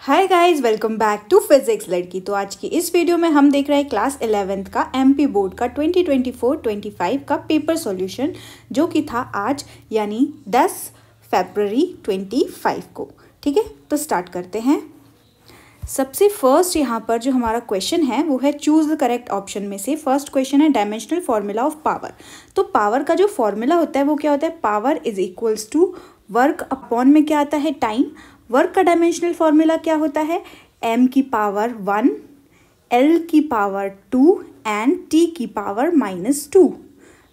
Hi guys, welcome back to physics लड़की। तो आज की इस वीडियो में हम देख रहे हैं क्लास 11th का एमपी बोर्ड का 2024-25 का पेपर सॉल्यूशन, जो कि था आज यानी 10 फरवरी 25 को। ठीक है, तो स्टार्ट करते हैं। सबसे फर्स्ट यहाँ पर जो हमारा क्वेश्चन है वो है चूज द करेक्ट ऑप्शन में से। फर्स्ट क्वेश्चन है डायमेंशनल फॉर्मूला ऑफ पावर। तो पावर का जो फॉर्मूला होता है वो क्या होता है? Power is equals to work upon में क्या आता है? टाइम। वर्क का डायमेंशनल फॉर्मूला क्या होता है? m की पावर 1, l की पावर 2 एंड t की पावर -2,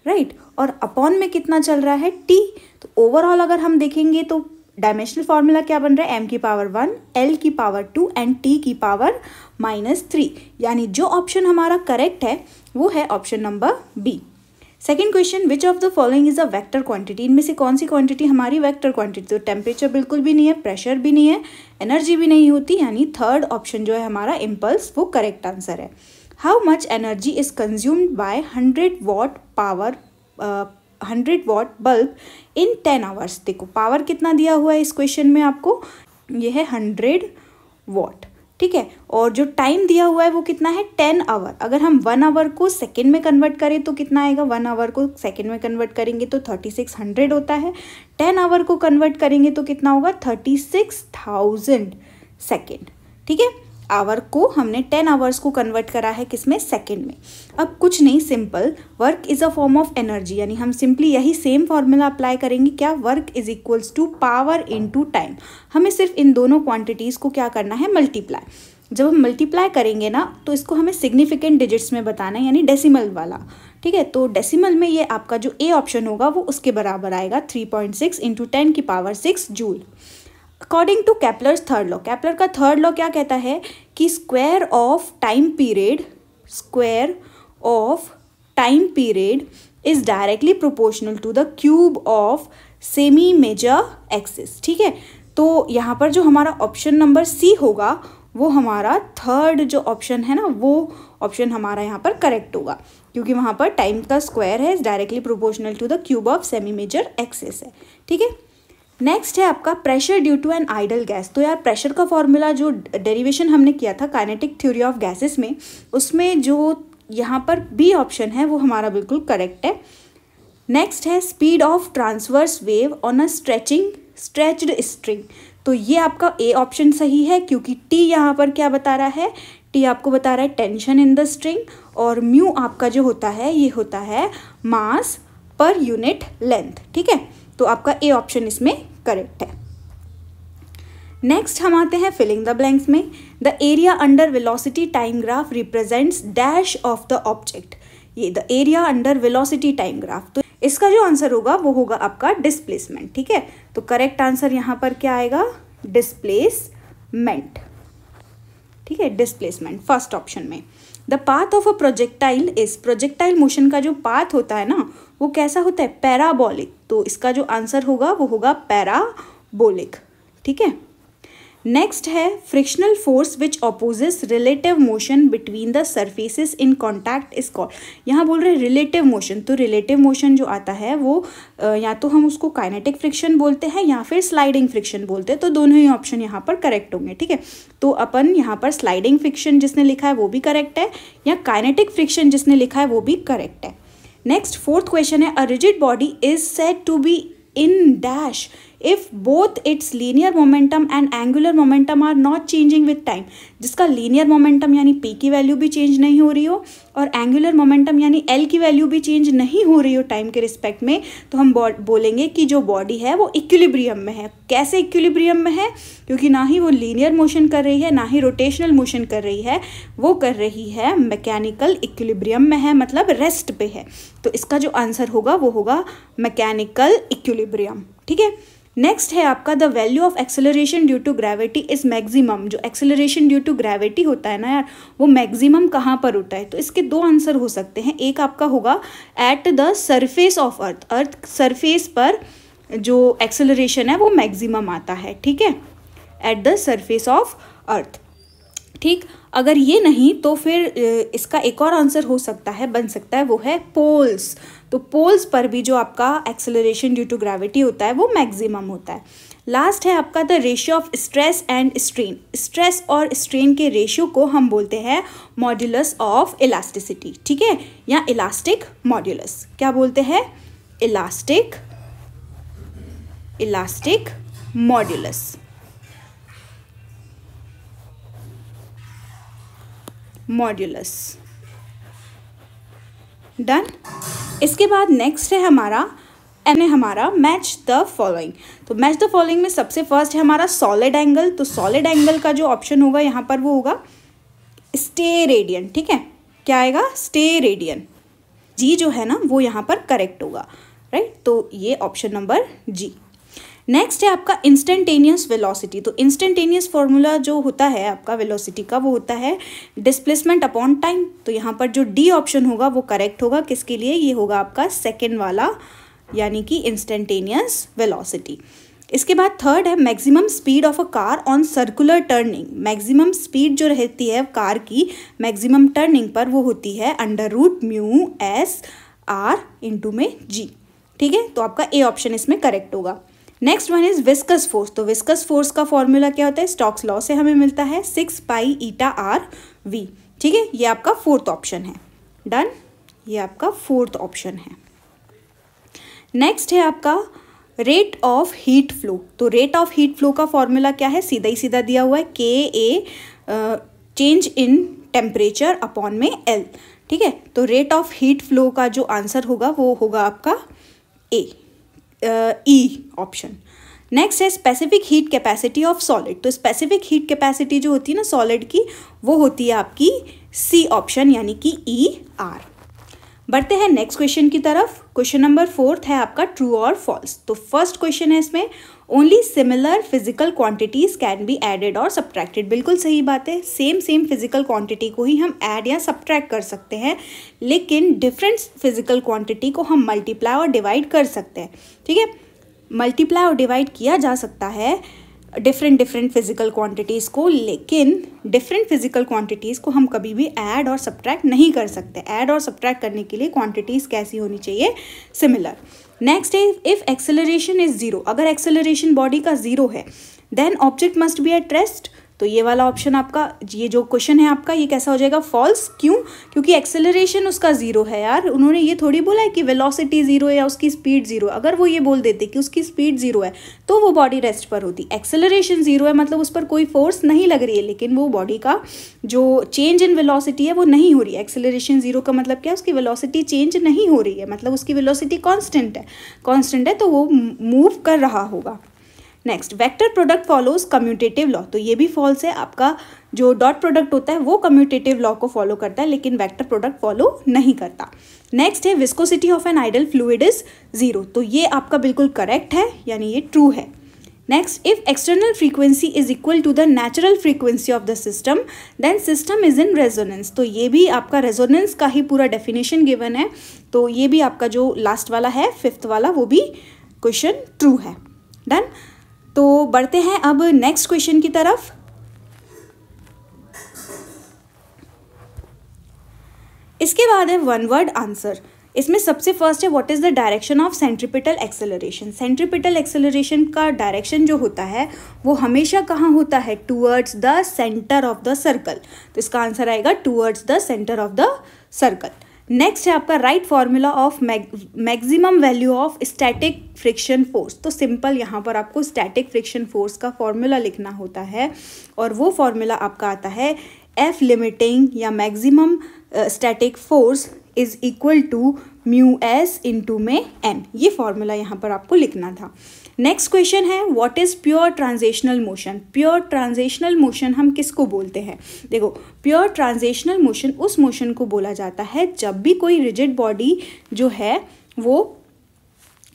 राइट। और अपॉन में कितना चल रहा है? t। तो ओवरऑल अगर हम देखेंगे तो डायमेंशनल फॉर्मूला क्या बन रहा है? m की पावर 1, l की पावर 2 एंड t की पावर -3। यानी जो ऑप्शन हमारा करेक्ट है वो है option number B. Second question, which of the following is a vector quantity. इनमें से कौन सी क्वांटिटी हमारी वेक्टर क्वांटिटी? तो टेम्परेचर बिल्कुल भी नहीं है, प्रेशर भी नहीं है, एनर्जी भी नहीं होती, यानी थर्ड ऑप्शन जो है हमारा इम्पल्स वो करेक्ट आंसर है। How much energy is consumed by 100 what power 100 what bulb in 10 hours. देखो पावर कितना दिया हुआ है इस क्वेश्चन में आपको, ये है 100 वॉट, ठीक है। और जो टाइम दिया हुआ है वो कितना है? 10 आवर। अगर हम 1 आवर को सेकेंड में कन्वर्ट करें तो कितना आएगा? 1 आवर को सेकेंड में कन्वर्ट करेंगे तो 3600 होता है। 10 आवर को कन्वर्ट करेंगे तो कितना होगा? 36,000 सेकेंड, ठीक है। आवर को हमने 10 आवर्स को कन्वर्ट करा है किसमें? सेकेंड में। अब कुछ नहीं, simple, work is a form of energy, यानी हम सिंपली यही सेम फॉर्मूला अप्लाई करेंगे। क्या? Work is equals to power into time. हमें सिर्फ इन दोनों क्वांटिटीज़ को क्या करना है? मल्टीप्लाई। जब हम मल्टीप्लाई करेंगे ना तो इसको हमें सिग्निफिकेंट डिजिट्स में बताना है, यानी डेसिमल वाला, ठीक है। तो डेसिमल में ये आपका जो ए ऑप्शन होगा वो उसके बराबर आएगा 3.6 इंटू 10 की power 6 joule. According to Kepler's third law, Kepler का थर्ड लॉ क्या कहता है कि square of time period is directly proportional to the cube of semi major axis, ठीक है। तो यहाँ पर जो हमारा ऑप्शन नंबर सी होगा वो हमारा थर्ड जो ऑप्शन है ना, वो ऑप्शन हमारा यहाँ पर करेक्ट होगा, क्योंकि वहाँ पर टाइम का स्क्वायर है, is directly proportional to the cube of semi major axis है, ठीक है। नेक्स्ट है आपका pressure due to an ideal gas. तो यार प्रेशर का फॉर्मूला जो डेरिवेशन हमने किया था काइनेटिक थ्योरी ऑफ गैसेस में, उसमें जो यहाँ पर बी ऑप्शन है वो हमारा बिल्कुल करेक्ट है। नेक्स्ट है speed of transverse wave on a stretched string. तो ये आपका ए ऑप्शन सही है, क्योंकि टी यहाँ पर क्या बता रहा है? टी आपको बता रहा है टेंशन इन द स्ट्रिंग, और म्यू आपका जो होता है ये होता है मास पर यूनिट लेंथ, ठीक है। तो आपका ए ऑप्शन इसमें करेक्ट है। नेक्स्ट हम आते हैं फिलिंग द ब्लैंक्स में। The area under velocity time graph represents dash of the object. ये the area under velocity time graph, तो इसका जो आंसर होगा वो होगा आपका डिस्प्लेसमेंट, ठीक है। तो करेक्ट आंसर यहाँ पर क्या आएगा? डिस्प्लेसमेंट, ठीक है, डिस्प्लेसमेंट फर्स्ट ऑप्शन में। The path of a projectile is, projectile motion का जो पाथ होता है ना वो कैसा होता है? पैराबोलिक। तो इसका जो आंसर होगा वो होगा पैराबोलिक, ठीक है। नेक्स्ट है frictional force which opposes relative motion between the surfaces in contact is called. यहाँ बोल रहे हैं रिलेटिव मोशन, तो रिलेटिव मोशन जो आता है वो या तो हम उसको काइनेटिक फ्रिक्शन बोलते हैं या फिर स्लाइडिंग फ्रिक्शन बोलते हैं, तो दोनों ही ऑप्शन यहाँ पर करेक्ट होंगे, ठीक है। तो अपन यहाँ पर स्लाइडिंग फ्रिक्शन जिसने लिखा है वो भी करेक्ट है, या काइनेटिक फ्रिक्शन जिसने लिखा है वो भी करेक्ट है। नेक्स्ट फोर्थ क्वेश्चन है a rigid body is said to be in dash if both its linear momentum and angular momentum are not changing with time। जिसका linear momentum यानी p की वैल्यू भी चेंज नहीं हो रही हो और angular momentum यानी l की वैल्यू भी चेंज नहीं हो रही हो टाइम के रिस्पेक्ट में, तो हम बोलेंगे कि जो बॉडी है वो इक्विलिब्रियम में है। कैसे इक्विलिब्रियम में है? क्योंकि ना ही वो लीनियर मोशन कर रही है ना ही रोटेशनल मोशन कर रही है, वो कर रही है मैकेनिकल इक्विलिब्रियम में है, मतलब रेस्ट पे है। तो इसका जो आंसर होगा वो होगा मैकेनिकल इक्विलिब्रियम, ठीक है। नेक्स्ट है आपका the value of acceleration due to gravity is maximum. जो एक्सेलरेशन ड्यू टू ग्रेविटी होता है ना यार, वो मैक्सिमम कहाँ पर होता है? तो इसके दो आंसर हो सकते हैं। एक आपका होगा at the surface of earth, earth surface पर जो एक्सेलरेशन है वो मैक्सिमम आता है, ठीक है, at the surface of earth, ठीक। अगर ये नहीं तो फिर इसका एक और आंसर हो सकता है, बन सकता है, वो है पोल्स। तो पोल्स पर भी जो आपका एक्सेलरेशन ड्यू टू ग्रेविटी होता है वो मैक्सिमम होता है। लास्ट है आपका the ratio of stress and strain. Stress और स्ट्रेन के रेशियो को हम बोलते हैं मॉड्यूलस ऑफ इलास्टिसिटी, ठीक है, या इलास्टिक मॉड्यूलस। क्या बोलते हैं? Elastic modulus. डन। इसके बाद नेक्स्ट है हमारा मैच द फॉलोइंग। तो मैच द फॉलोइंग में सबसे फर्स्ट है हमारा सॉलिड एंगल। तो सॉलिड एंगल का जो ऑप्शन होगा यहाँ पर वो होगा स्टे रेडियन, ठीक है। क्या आएगा? Stay radian. जी जो है ना वो यहाँ पर करेक्ट होगा, राइट। तो ये ऑप्शन नंबर जी। नेक्स्ट है आपका इंस्टेंटेनियस वेलोसिटी। तो इंस्टेंटेनियस फॉर्मूला जो होता है आपका वेलोसिटी का वो होता है डिस्प्लेसमेंट अपॉन टाइम। तो यहाँ पर जो डी ऑप्शन होगा वो करेक्ट होगा। किसके लिए? ये होगा आपका सेकेंड वाला, यानी कि इंस्टेंटेनियस वेलोसिटी। इसके बाद थर्ड है maximum speed of a car on circular turning. Maximum speed जो रहती है कार की मैक्सिमम टर्निंग पर वो होती है √μ/s इंटू में जी, ठीक है। तो आपका ए ऑप्शन इसमें करेक्ट होगा। Next one is viscous force. तो विस्कस फोर्स का फॉर्मूला क्या होता है? स्टोक्स लॉ से हमें मिलता है 6π∗r⁵, ठीक है। ये आपका फोर्थ ऑप्शन है। डन। ये आपका फोर्थ ऑप्शन है। नेक्स्ट है आपका रेट ऑफ हीट फ्लो। तो रेट ऑफ हीट फ्लो का फॉर्मूला क्या है? सीधा ही सीधा दिया हुआ है KA change in temperature upon में L, ठीक है। तो रेट ऑफ हीट फ्लो का जो आंसर होगा वो होगा आपका ई ऑप्शन। नेक्स्ट है specific heat capacity of solid. तो स्पेसिफिक हीट कैपेसिटी जो होती है ना सॉलिड की वो होती है आपकी सी ऑप्शन, यानी कि ER। बढ़ते हैं नेक्स्ट क्वेश्चन की तरफ। क्वेश्चन नंबर 4 है आपका ट्रू और फॉल्स। तो फर्स्ट क्वेश्चन है इसमें only similar physical quantities can be added और सब्ट्रैक्टेड। बिल्कुल सही बात है। सेम फिजिकल क्वांटिटी को ही हम ऐड या सब्ट्रैक्ट कर सकते हैं, लेकिन डिफरेंट फिजिकल क्वांटिटी को हम मल्टीप्लाई और डिवाइड कर सकते हैं, ठीक है। मल्टीप्लाई और डिवाइड किया जा सकता है डिफरेंट फिजिकल क्वांटिटीज़ को, लेकिन डिफरेंट फिजिकल क्वांटिटीज़ को हम कभी भी ऐड और सब्ट्रैक्ट नहीं कर सकते। ऐड और सब्ट्रैक्ट करने के लिए क्वांटिटीज़ कैसी होनी चाहिए? सिमिलर। नेक्स्ट है इफ़ एक्सेलरेशन इज 0। अगर एक्सेलरेशन बॉडी का 0 है then object must be at rest. तो ये वाला ऑप्शन आपका, ये जो क्वेश्चन है आपका ये कैसा हो जाएगा? फॉल्स। क्यों? क्योंकि एक्सेलरेशन उसका 0 है यार। उन्होंने ये थोड़ी बोला है कि वेलोसिटी 0 है या उसकी स्पीड 0 है। अगर वो ये बोल देते कि उसकी स्पीड 0 है तो वो बॉडी रेस्ट पर होती। एक्सेलरेशन 0 है मतलब उस पर कोई फोर्स नहीं लग रही है, लेकिन वो बॉडी का जो चेंज इन वेलोसिटी है वो नहीं हो रही है। एक्सेलरेशन 0 का मतलब क्या है? उसकी वेलोसिटी चेंज नहीं हो रही है, मतलब उसकी वेलोसिटी कांस्टेंट है तो वो मूव कर रहा होगा। Next vector product follows commutative law. तो ये भी फॉल्स है। आपका जो डॉट प्रोडक्ट होता है वो कम्यूटेटिव लॉ को फॉलो करता है, लेकिन वेक्टर प्रोडक्ट फॉलो नहीं करता। नेक्स्ट है viscosity of an ideal fluid is 0। तो ये आपका बिल्कुल करेक्ट है, यानी ये ट्रू है। Next if external frequency is equal to the natural frequency of the system then system is in resonance. तो ये भी आपका रेजोनेंस का ही पूरा डेफिनेशन गिवन है। तो ये भी आपका जो लास्ट वाला है 5th वाला वो भी क्वेश्चन ट्रू है। डन। तो बढ़ते हैं अब नेक्स्ट क्वेश्चन की तरफ। इसके बाद है वन वर्ड आंसर। इसमें सबसे फर्स्ट है what is the direction of centripetal acceleration. Centripetal acceleration का डायरेक्शन जो होता है वो हमेशा कहाँ होता है? Towards the centre of the circle. तो इसका आंसर आएगा towards the centre of the circle. Next है आपका right formula of maximum value of static friction force. तो सिंपल यहाँ पर आपको स्टैटिक फ्रिक्शन फोर्स का फॉर्मूला लिखना होता है और वो फॉर्मूला आपका आता है F लिमिटिंग या maximum static force is equal to μs into में n। ये फॉर्मूला यहाँ पर आपको लिखना था। नेक्स्ट क्वेश्चन है what is pure translational motion. Pure translational motion हम किसको बोलते हैं? देखो प्योर ट्रांजिशनल मोशन उस मोशन को बोला जाता है जब भी कोई रिजिड बॉडी जो है वो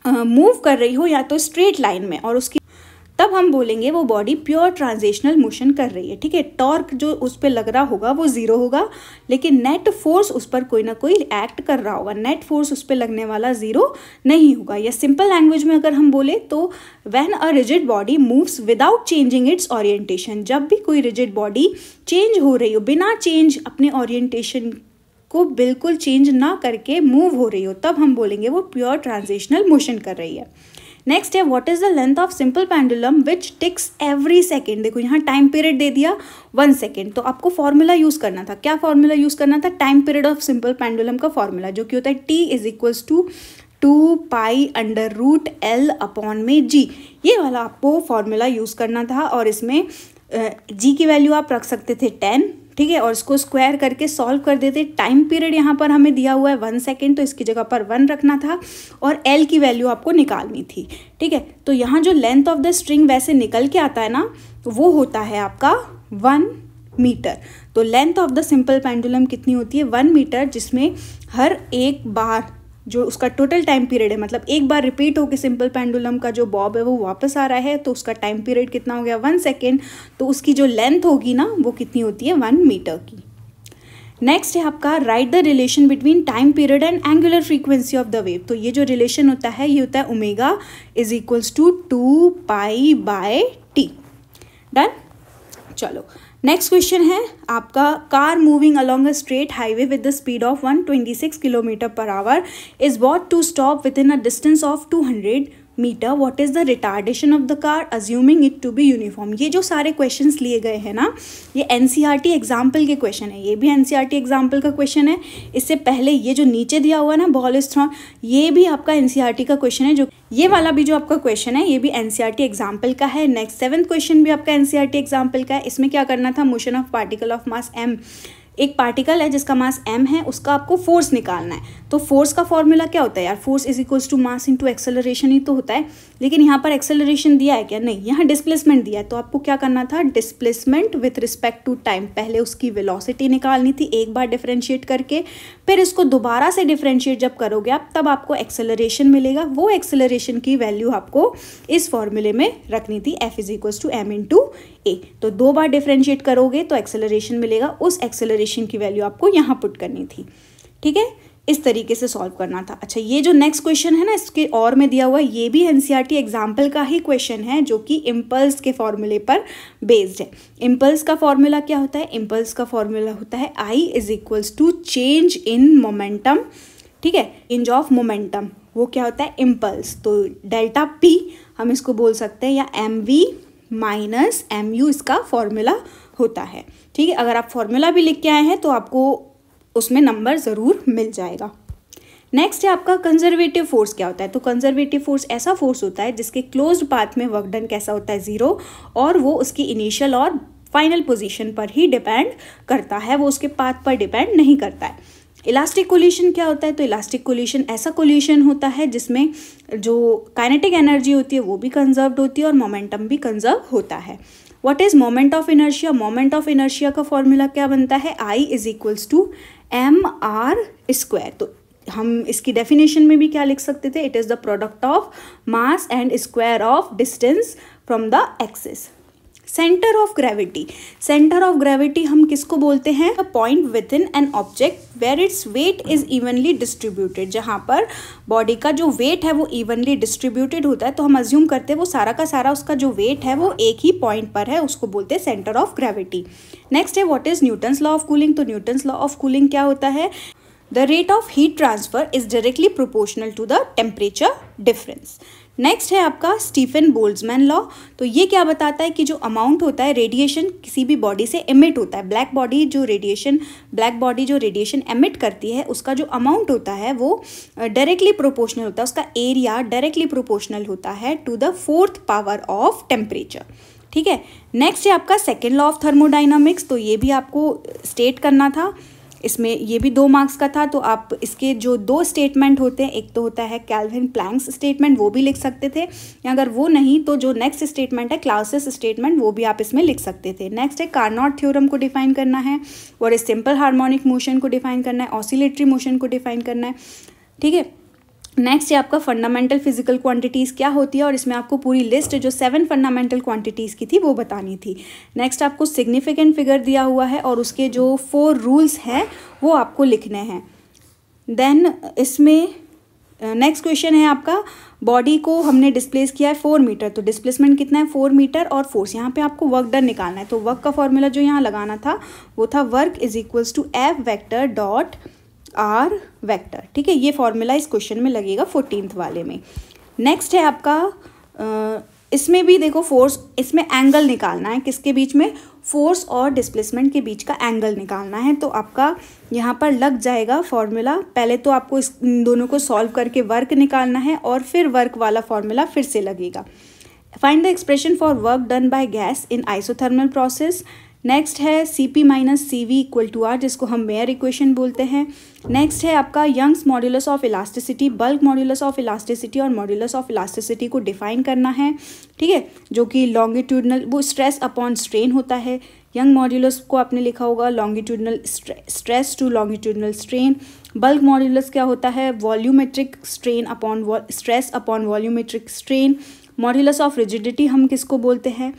मूव कर रही हो या तो स्ट्रेट लाइन में, और उसकी तब हम बोलेंगे वो बॉडी प्योर ट्रांजिशनल मोशन कर रही है, ठीक है। टॉर्क जो उस पर लग रहा होगा वो 0 होगा, लेकिन नेट फोर्स उस पर कोई ना कोई एक्ट कर रहा होगा। नेट फोर्स उस पर लगने वाला 0 नहीं होगा। या सिंपल लैंग्वेज में अगर हम बोले तो when a rigid body moves without changing it's orientation. जब भी कोई रिजिड बॉडी चेंज हो रही हो, बिना चेंज अपने ओरिएंटेशन को बिल्कुल चेंज ना करके मूव हो रही हो, तब हम बोलेंगे वो प्योर ट्रांजिशनल मोशन कर रही है। नेक्स्ट है what is the length of simple pendulum which ticks every second. देखो यहाँ टाइम पीरियड दे दिया 1 सेकेंड, तो आपको फॉर्मूला यूज करना था। क्या फॉर्मूला यूज करना था? Time period of simple pendulum का फॉर्मूला, जो कि होता है T is equals to 2π√L/g। ये वाला आपको फॉर्मूला यूज करना था, और इसमें g की वैल्यू आप रख सकते थे 10, ठीक है, और इसको स्क्वायर करके सॉल्व कर देते। टाइम पीरियड यहाँ पर हमें दिया हुआ है 1 सेकेंड, तो इसकी जगह पर 1 रखना था, और L की वैल्यू आपको निकालनी थी, ठीक है। तो यहाँ जो लेंथ ऑफ द स्ट्रिंग वैसे निकल के आता है ना, वो होता है आपका 1 मीटर। तो length of the simple pendulum कितनी होती है? 1 मीटर, जिसमें हर एक बार जो उसका टोटल टाइम पीरियड है, मतलब एक बार रिपीट होकर सिंपल पेंडुलम का जो बॉब है वो वापस आ रहा है, तो उसका टाइम पीरियड कितना हो गया? 1 सेकेंड। तो उसकी जो लेंथ होगी ना, वो कितनी होती है? 1 मीटर की। नेक्स्ट है आपका write the relation between time period and angular frequency of the wave. तो ये जो रिलेशन होता है, ये होता है omega is equals to 2π/t। Done. चलो नेक्स्ट क्वेश्चन है आपका, car moving along a straight highway with the speed of 126 km/h is brought to stop with in a distance of 200 metre. What is the retardation of the car assuming it to be uniform. ये जो सारे questions लिए गए हैं ना, ये NCERT example के question है। ये भी एनसीईआरटी एग्जाम्पल का क्वेश्चन है। इससे पहले ये जो नीचे दिया हुआ है ना, बॉल इज थ्रोन, ये भी आपका एनसीईआरटी का क्वेश्चन है। जो ये वाला भी जो आपका क्वेश्चन है, ये भी एनसीईआरटी एग्जाम्पल का है। नेक्स्ट 7th क्वेश्चन भी आपका एनसीईआरटी एग्जाम्पल का है। इसमें क्या करना था? Motion of particle of mass m। एक पार्टिकल है जिसका मास m है, उसका आपको फोर्स निकालना है। तो फोर्स का फॉर्मूला क्या होता है यार? Force is equals to mass into acceleration ही तो होता है। लेकिन यहाँ पर एक्सेलरेशन दिया है क्या? नहीं, यहाँ डिस्प्लेसमेंट दिया है। तो आपको क्या करना था? Displacement with respect to time. पहले उसकी वेलोसिटी निकालनी थी एक बार डिफरेंशिएट करके, फिर इसको दोबारा से डिफरेंशिएट जब करोगे आप, तब आपको एक्सेलरेशन मिलेगा। वो एक्सेलरेशन की वैल्यू आपको इस फॉर्मूले में रखनी थी, F is equals to m into a. तो 2 बार डिफरेंशिएट करोगे तो एक्सेलरेशन मिलेगा, उस एक्सेलरेशन की वैल्यू आपको यहाँ पुट करनी थी, ठीक है। इस तरीके से सॉल्व करना था। अच्छा, ये जो नेक्स्ट क्वेश्चन है ना, इसके और में दिया हुआ है, ये भी एनसीईआरटी एग्जाम्पल का ही क्वेश्चन है, जो कि इम्पल्स के फॉर्मूले पर बेस्ड है। इम्पल्स का फॉर्मूला क्या होता है? इम्पल्स का फॉर्मूला होता है I is equals to change in momentum, ठीक है, चेंज ऑफ मोमेंटम। वो क्या होता है? इम्पल्स। तो डेल्टा P हम इसको बोल सकते हैं, या mv माइनस mu इसका फॉर्मूला होता है, ठीक है। अगर आप फॉर्मूला भी लिख के आए हैं तो आपको उसमें नंबर ज़रूर मिल जाएगा। नेक्स्ट है आपका कंजर्वेटिव फोर्स क्या होता है? तो कंजर्वेटिव फोर्स ऐसा फोर्स होता है जिसके क्लोज्ड पाथ में वर्क डन कैसा होता है? 0, और वो उसकी इनिशियल और फाइनल पोजीशन पर ही डिपेंड करता है, वो उसके पाथ पर डिपेंड नहीं करता है। इलास्टिक कोलिशन क्या होता है? तो इलास्टिक कोलिशन ऐसा कोलिशन होता है जिसमें जो काइनेटिक एनर्जी होती है वो भी कंजर्व्ड होती है और मोमेंटम भी कंजर्व होता है। What is moment of inertia? Moment of inertia का फॉर्मूला क्या बनता है? I is equals to mr²। तो हम इसकी डेफिनेशन में भी क्या लिख सकते थे? It is the product of mass and square of distance from the axis. Centre of gravity, centre of gravity हम किसको बोलते हैं? A point with in an object where it's weight is evenly distributed. जहाँ पर body का जो wait है वो इवनली डिस्ट्रीब्यूटेड होता है, तो हम अज्यूम करते हैं वो सारा का सारा उसका जो वेट है वो एक ही पॉइंट पर है, उसको बोलते हैं सेंटर ऑफ ग्रेविटी। नेक्स्ट है what is Newton's law of cooling? तो न्यूटन्स लॉ ऑफ कूलिंग क्या होता है? The rate of heat transfer is directly proportional to the temperature difference. Next है आपका स्टीफन बोल्ट्जमैन लॉ। तो ये क्या बताता है कि जो अमाउंट होता है रेडिएशन किसी भी बॉडी से एमिट होता है, ब्लैक बॉडी जो रेडिएशन एमिट करती है, उसका जो अमाउंट होता है वो डायरेक्टली प्रोपोर्शनल होता है, उसका एरिया डायरेक्टली प्रोपोर्शनल होता है to the 4th power of temperature, ठीक है। नेक्स्ट है आपका सेकेंड लॉ ऑफ थर्मोडाइनामिक्स। तो ये भी आपको स्टेट करना था, इसमें ये भी 2 मार्क्स का था। तो आप इसके जो 2 स्टेटमेंट होते हैं, एक तो होता है कैल्विन प्लैंक्स स्टेटमेंट, वो भी लिख सकते थे, या अगर वो नहीं तो जो नेक्स्ट स्टेटमेंट है क्लाउसियस स्टेटमेंट, वो भी आप इसमें लिख सकते थे। नेक्स्ट है कार्नोट थ्योरम को डिफाइन करना है, और इस सिंपल हार्मोनिक मोशन को डिफाइन करना है, ऑसिलेटरी मोशन को डिफाइन करना है, ठीक है। नेक्स्ट है आपका फंडामेंटल फिजिकल क्वांटिटीज़ क्या होती है, और इसमें आपको पूरी लिस्ट जो 7 फंडामेंटल क्वांटिटीज़ की थी वो बतानी थी। नेक्स्ट आपको सिग्निफिकेंट फिगर दिया हुआ है और उसके जो 4 रूल्स हैं वो आपको लिखने हैं। देन इसमें नेक्स्ट क्वेश्चन है आपका, बॉडी को हमने डिस्प्लेस किया है 4 मीटर, तो डिस्प्लेसमेंट कितना है? 4 मीटर, और फोर्स यहाँ पे आपको वर्क डन निकालना है। तो वर्क का फॉर्मूला जो यहाँ लगाना था वो था work is equals to F vector dot R vector, ठीक है। ये फॉर्मूला इस क्वेश्चन में लगेगा 14th वाले में। नेक्स्ट है आपका इसमें भी देखो फोर्स, इसमें एंगल निकालना है किसके बीच में, फोर्स और डिस्प्लेसमेंट के बीच का एंगल निकालना है। तो आपका यहाँ पर लग जाएगा फॉर्मूला, पहले तो आपको इस दोनों को सॉल्व करके वर्क निकालना है और फिर वर्क वाला फॉर्मूला फिर से लगेगा। Find the expression for work done by gas in isothermal process. Next है Cp minus CV equal to R, जिसको हम मेयर इक्वेशन बोलते हैं। नेक्स्ट है आपका Young's modulus of elasticity, bulk modulus of elasticity और मॉड्यूलस ऑफ इलास्टिसिटी को define करना है, ठीक है, जो कि लॉन्गिट्यूडनल, वो स्ट्रेस अपॉन स्ट्रेन होता है। यंग मॉड्यूलस को आपने लिखा होगा longitudinal stress to longitudinal strain. Bulk modulus क्या होता है, volumetric strain upon stress upon volumetric strain. Modulus of rigidity हम किसको बोलते हैं,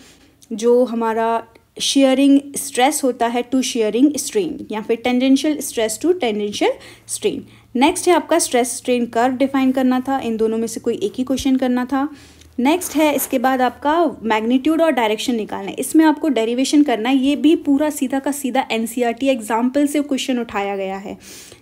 जो हमारा शेयरिंग स्ट्रेस होता है टू शेयरिंग स्ट्रेन, या फिर tangential stress to tangential strain. Next है आपका स्ट्रेस स्ट्रेन कर्व डिफाइन करना था, इन दोनों में से कोई एक ही क्वेश्चन करना था। नेक्स्ट है इसके बाद आपका मैग्नीट्यूड और डायरेक्शन निकालना है, इसमें आपको डेरिवेशन करना है। ये भी पूरा सीधा का सीधा NCERT एग्जाम्पल से क्वेश्चन उठाया गया है,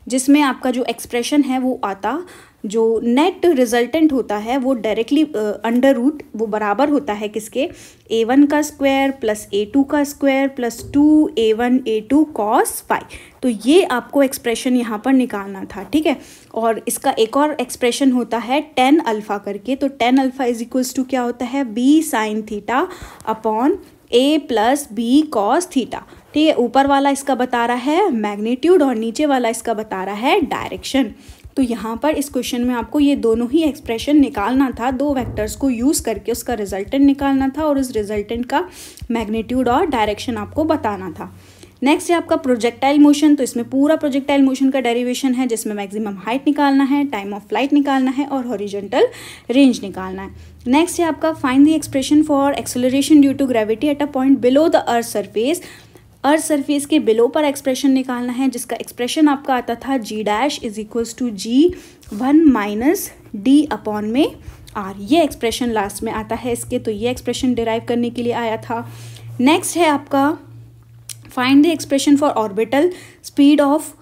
जिसमें आपका जो एक्सप्रेशन है वो आता, जो नेट रिजल्टेंट होता है वो डायरेक्टली अंडर रूट वो बराबर होता है किसके, A1 का स्क्वायर प्लस A2 का square plus 2A1 A2 cos phi। तो ये आपको एक्सप्रेशन यहाँ पर निकालना था, ठीक है। और इसका एक और एक्सप्रेशन होता है tan अल्फ़ा करके, तो tan alpha is equals to क्या होता है, B sin theta upon A plus B cos theta, ठीक है। ऊपर वाला इसका बता रहा है मैग्नीट्यूड और नीचे वाला इसका बता रहा है डायरेक्शन। तो यहाँ पर इस क्वेश्चन में आपको ये दोनों ही एक्सप्रेशन निकालना था, दो वेक्टर्स को यूज़ करके उसका रिजल्टेंट निकालना था और उस रिजल्टेंट का मैग्नीट्यूड और डायरेक्शन आपको बताना था। नेक्स्ट है आपका प्रोजेक्टाइल मोशन, तो इसमें पूरा प्रोजेक्टाइल मोशन का डेरिवेशन है, जिसमें मैक्सिमम हाइट निकालना है, टाइम ऑफ फ्लाइट निकालना है और हॉरिजॉन्टल रेंज निकालना है। नेक्स्ट है आपका find the expression for acceleration due to gravity at a point below the earth surface. Earth surface के बिलो पर एक्सप्रेशन निकालना है, जिसका एक्सप्रेशन आपका आता था G dash is equals to G1 minus D upon में R। ये एक्सप्रेशन लास्ट में आता है इसके, तो ये एक्सप्रेशन डिराइव करने के लिए आया था। नेक्स्ट है आपका find the expression for orbital speed of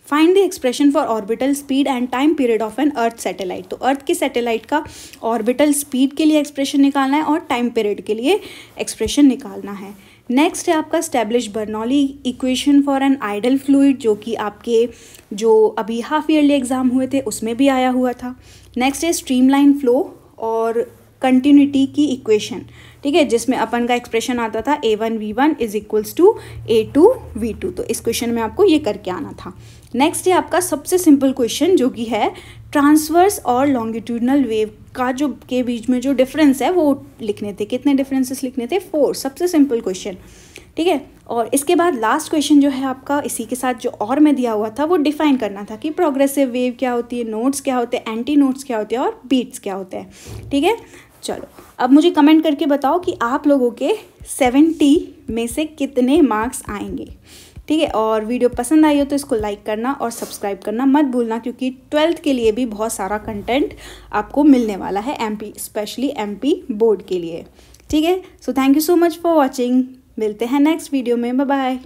find the expression for orbital speed and time period of an earth satellite. तो अर्थ के सैटेलाइट का ऑर्बिटल स्पीड के लिए एक्सप्रेशन निकालना है और टाइम पीरियड के लिए एक्सप्रेशन निकालना है। नेक्स्ट है आपका establish Bernoulli equation for an ideal fluid, जो कि आपके जो अभी हाफ ईयरली एग्जाम हुए थे उसमें भी आया हुआ था। नेक्स्ट है स्ट्रीमलाइन फ्लो और कंटिन्यूटी की इक्वेशन, ठीक है, जिसमें अपन का एक्सप्रेशन आता था A1V1 is equals to A2V2। तो इस क्वेश्चन में आपको ये करके आना था। नेक्स्ट है आपका सबसे सिंपल क्वेश्चन, जो कि है ट्रांसवर्स और लॉन्गिट्यूडनल वेव का जो के बीच में जो डिफरेंस है वो लिखने थे। कितने डिफरेंसेस लिखने थे, 4। सबसे सिंपल क्वेश्चन, ठीक है। और इसके बाद लास्ट क्वेश्चन जो है आपका इसी के साथ जो और में दिया हुआ था वो डिफाइन करना था कि प्रोग्रेसिव वेव क्या होती है, नोट्स क्या होते हैं, एंटी नोट्स क्या होते हैं और बीट्स क्या होते हैं, ठीक है। चलो अब मुझे कमेंट करके बताओ कि आप लोगों के 70 में से कितने मार्क्स आएंगे, ठीक है। और वीडियो पसंद आई हो तो इसको लाइक करना और सब्सक्राइब करना मत भूलना, क्योंकि 12th के लिए भी बहुत सारा कंटेंट आपको मिलने वाला है, MP स्पेशली MP बोर्ड के लिए, ठीक है। So thank you so much for watching, मिलते हैं नेक्स्ट वीडियो में, बाय बाय।